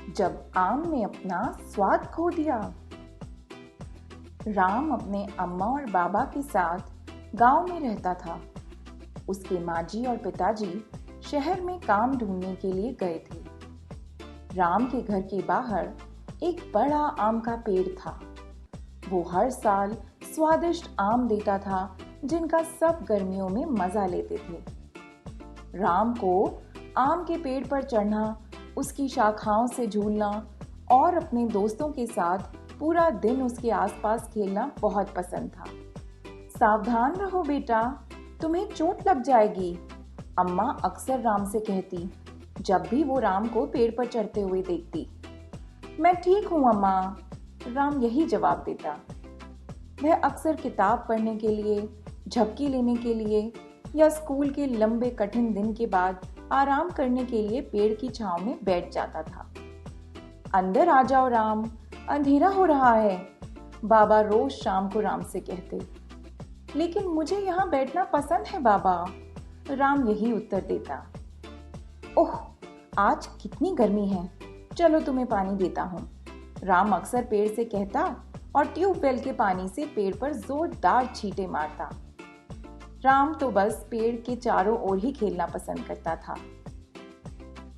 जब आम ने अपना स्वाद खो दिया। राम अपने अम्मा और बाबा के साथ गांव में रहता था। उसके माँजी और पिताजी शहर में काम ढूंढने के लिए गए थे। राम के घर के बाहर एक बड़ा आम का पेड़ था। वो हर साल स्वादिष्ट आम देता था, जिनका सब गर्मियों में मजा लेते थे। राम को आम के पेड़ पर चढ़ना, उसकी शाखाओं से झूलना और अपने दोस्तों के साथ पूरा दिन उसके आसपास खेलना बहुत पसंद था। सावधान रहो बेटा, तुम्हें चोट लग जाएगी, अम्मा अक्सर राम से कहती जब भी वो राम को पेड़ पर चढ़ते हुए देखती। मैं ठीक हूँ अम्मा, राम यही जवाब देता। वह अक्सर किताब पढ़ने के लिए, झपकी लेने के लिए या स्कूल के लंबे कठिन दिन के बाद आराम करने के लिए पेड़ की छांव में बैठ जाता था। अंदर आ जाओ राम, अंधेरा हो रहा है, बाबा रोज शाम को राम से कहते। लेकिन मुझे यहाँ बैठना पसंद है बाबा, राम यही उत्तर देता। ओह, आज कितनी गर्मी है, चलो तुम्हें पानी देता हूँ, राम अक्सर पेड़ से कहता और ट्यूबवेल के पानी से पेड़ पर जोरदार छींटे मारता। राम तो बस पेड़ के चारों ओर ही खेलना पसंद करता था।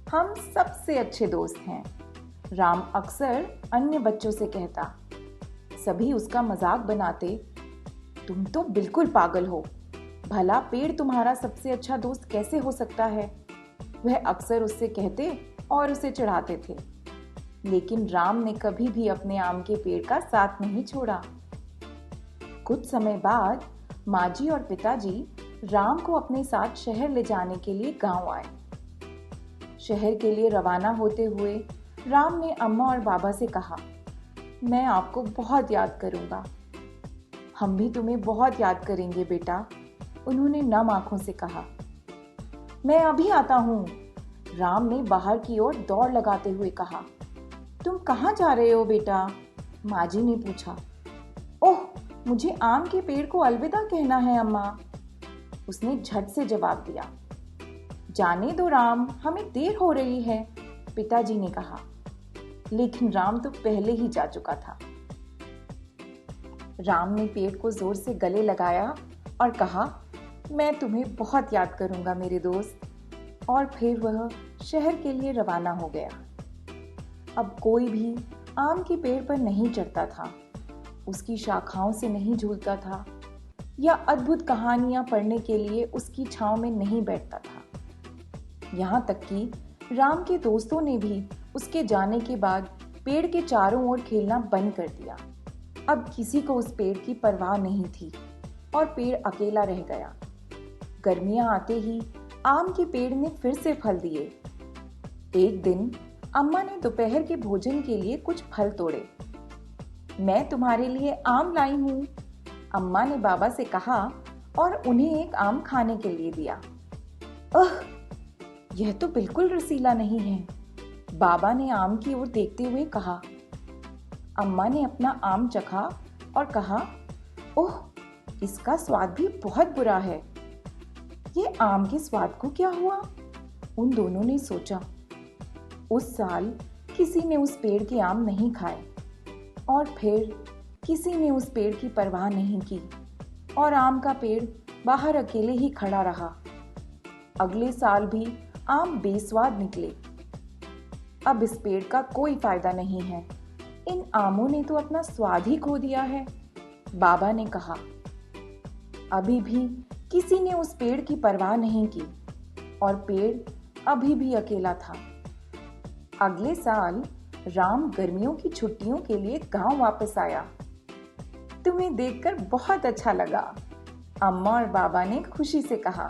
हम सबसे अच्छे दोस्त हैं, राम अक्सर अन्य बच्चों से कहता। सभी उसका मजाक बनाते, तुम तो बिल्कुल पागल हो, भला पेड़ तुम्हारा सबसे अच्छा दोस्त कैसे हो सकता है, वह अक्सर उससे कहते और उसे चिढ़ाते थे। लेकिन राम ने कभी भी अपने आम के पेड़ का साथ नहीं छोड़ा। कुछ समय बाद माँजी और पिताजी राम को अपने साथ शहर ले जाने के लिए गांव आए। शहर के लिए रवाना होते हुए राम ने अम्मा और बाबा से कहा, मैं आपको बहुत याद करूंगा। हम भी तुम्हें बहुत याद करेंगे बेटा, उन्होंने नम आंखों से कहा। मैं अभी आता हूँ, राम ने बाहर की ओर दौड़ लगाते हुए कहा। तुम कहाँ जा रहे हो बेटा, माँजी ने पूछा। ओह, मुझे आम के पेड़ को अलविदा कहना है अम्मा, उसने झट से जवाब दिया। जाने दो राम, हमें देर हो रही है, पिताजी ने कहा। लेकिन राम तो पहले ही जा चुका था। राम ने पेड़ को जोर से गले लगाया और कहा, मैं तुम्हें बहुत याद करूंगा मेरे दोस्त, और फिर वह शहर के लिए रवाना हो गया। अब कोई भी आम के पेड़ पर नहीं चढ़ता था, उसकी शाखाओं से नहीं झूलता था या अद्भुत कहानियां पढ़ने के लिए उसकी छांव में नहीं बैठता था। यहाँ तक कि राम के दोस्तों ने भी उसके जाने के बाद पेड़ के चारों ओर खेलना बंद कर दिया। अब किसी को उस पेड़ की परवाह नहीं थी और पेड़ अकेला रह गया। गर्मियां आते ही आम के पेड़ ने फिर से फल दिए। एक दिन अम्मा ने दोपहर के भोजन के लिए कुछ फल तोड़े। मैं तुम्हारे लिए आम लाई हूँ, अम्मा ने बाबा से कहा और उन्हें एक आम खाने के लिए दिया। अह, यह तो बिल्कुल रसीला नहीं है, बाबा ने आम की ओर देखते हुए कहा। अम्मा ने अपना आम चखा और कहा, ओह, इसका स्वाद भी बहुत बुरा है। ये आम के स्वाद को क्या हुआ? उन दोनों ने सोचा। उस साल किसी ने उस पेड़ के आम नहीं खाए और फिर किसी ने उस पेड़ की परवाह नहीं की और आम का पेड़ बाहर अकेले ही खड़ा रहा। अगले साल भी आम बेस्वाद निकले। अब इस पेड़ का कोई फायदा नहीं है, इन आमों ने तो अपना स्वाद ही खो दिया है, बाबा ने कहा। अभी भी किसी ने उस पेड़ की परवाह नहीं की और पेड़ अभी भी अकेला था। अगले साल राम गर्मियों की छुट्टियों के लिए गांव वापस आया। तुम्हें देखकर बहुत अच्छा लगा, अम्मा और बाबा ने खुशी से कहा।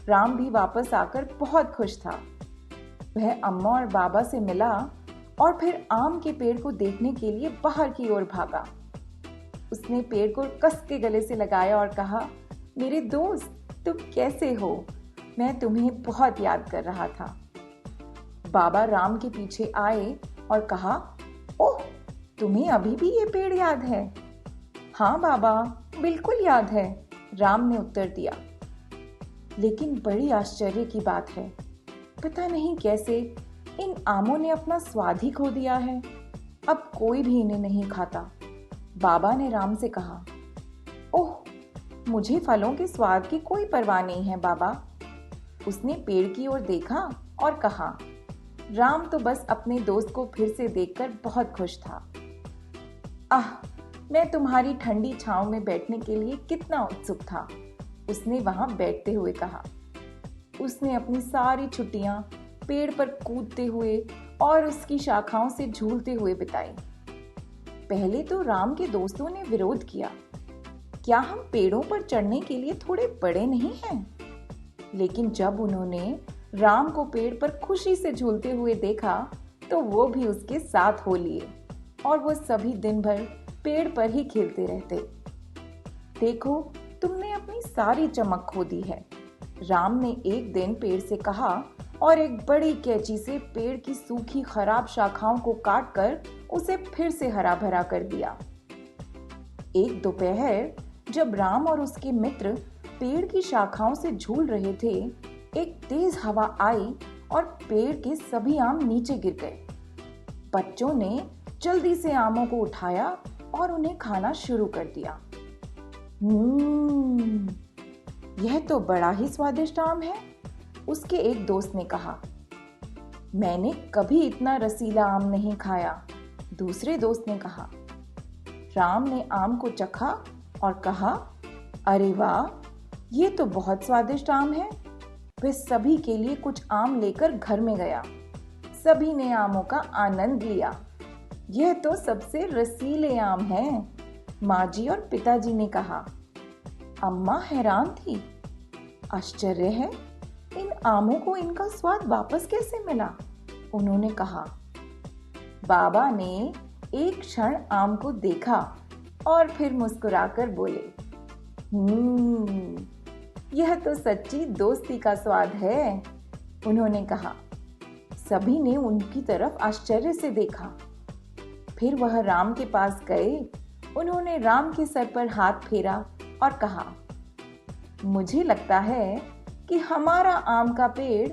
राम भी वापस आकर बहुत खुश था। वह अम्मा और बाबा से मिला और फिर आम के पेड़ को देखने के लिए बाहर की ओर भागा। उसने पेड़ को कस के गले से लगाया और कहा, मेरे दोस्त, तुम कैसे हो? मैं तुम्हें बहुत याद कर रहा था। बाबा राम के पीछे आए और कहा, ओह, तुम्हें अभी भी ये पेड़ याद है? हाँ बाबा, बिल्कुल याद है, राम ने उत्तर दिया। लेकिन बड़ी आश्चर्य की बात है, पता नहीं कैसे इन आमों ने अपना स्वाद ही खो दिया है, अब कोई भी इन्हें नहीं खाता। बाबा ने राम से कहा, ओह, मुझे फलों के स्वाद की कोई परवाह नहीं है बाबा। उसने पेड़ की ओर देखा और कहा। राम तो बस अपने दोस्त को फिर से देखकर बहुत खुश था। आह, मैं तुम्हारी ठंडी छांव में बैठने के लिए कितना उत्सुक था, उसने वहां बैठते हुए कहा। उसने अपनी सारी छुट्टियां पेड़ पर कूदते हुए और उसकी शाखाओं से झूलते हुए बिताई। पहले तो राम के दोस्तों ने विरोध किया, क्या हम पेड़ों पर चढ़ने के लिए थोड़े बड़े नहीं हैं? लेकिन जब उन्होंने राम को पेड़ पर खुशी से झूलते हुए देखा तो वो भी उसके साथ हो लिए और वो सभी दिन भर पेड़ पर ही खेलते रहते। देखो, तुमने अपनी सारी चमक खो दी है, राम ने एक दिन पेड़ से कहा और एक बड़ी कैंची से पेड़ की सूखी खराब शाखाओं को काटकर उसे फिर से हरा भरा कर दिया। एक दोपहर जब राम और उसके मित्र पेड़ की शाखाओं से झूल रहे थे, एक तेज हवा आई और पेड़ के सभी आम नीचे गिर गए। बच्चों ने जल्दी से आमों को उठाया और उन्हें खाना शुरू कर दिया। यह तो बड़ा ही स्वादिष्ट आम है, उसके एक दोस्त ने कहा। मैंने कभी इतना रसीला आम नहीं खाया, दूसरे दोस्त ने कहा। राम ने आम को चखा और कहा, अरे वाह, ये तो बहुत स्वादिष्ट आम है। वह सभी के लिए कुछ आम लेकर घर में गया। सभी ने आमों का आनंद लिया। यह तो सबसे रसीले आम हैं, माँ जी और पिताजी ने कहा। अम्मा हैरान थी। आश्चर्य है, इन आमों को इनका स्वाद वापस कैसे मिला? उन्होंने कहा। बाबा ने एक क्षण आम को देखा और फिर मुस्कुराकर बोले, यह तो सच्ची दोस्ती का स्वाद है, उन्होंने कहा। सभी ने उनकी तरफ आश्चर्य से देखा। फिर वह राम के पास गए, उन्होंने राम के सर पर हाथ फेरा और कहा, मुझे लगता है कि हमारा आम का पेड़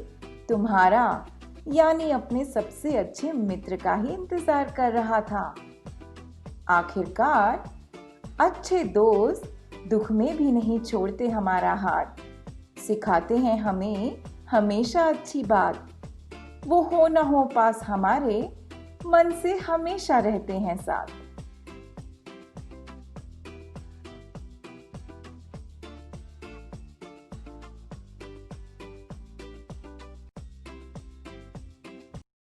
तुम्हारा यानी अपने सबसे अच्छे मित्र का ही इंतजार कर रहा था। आखिरकार अच्छे दोस्त दुख में भी नहीं छोड़ते हमारा हाथ, सिखाते हैं हमें हमेशा अच्छी बात। वो हो न हो पास हमारे, मन से हमेशा रहते हैं साथ।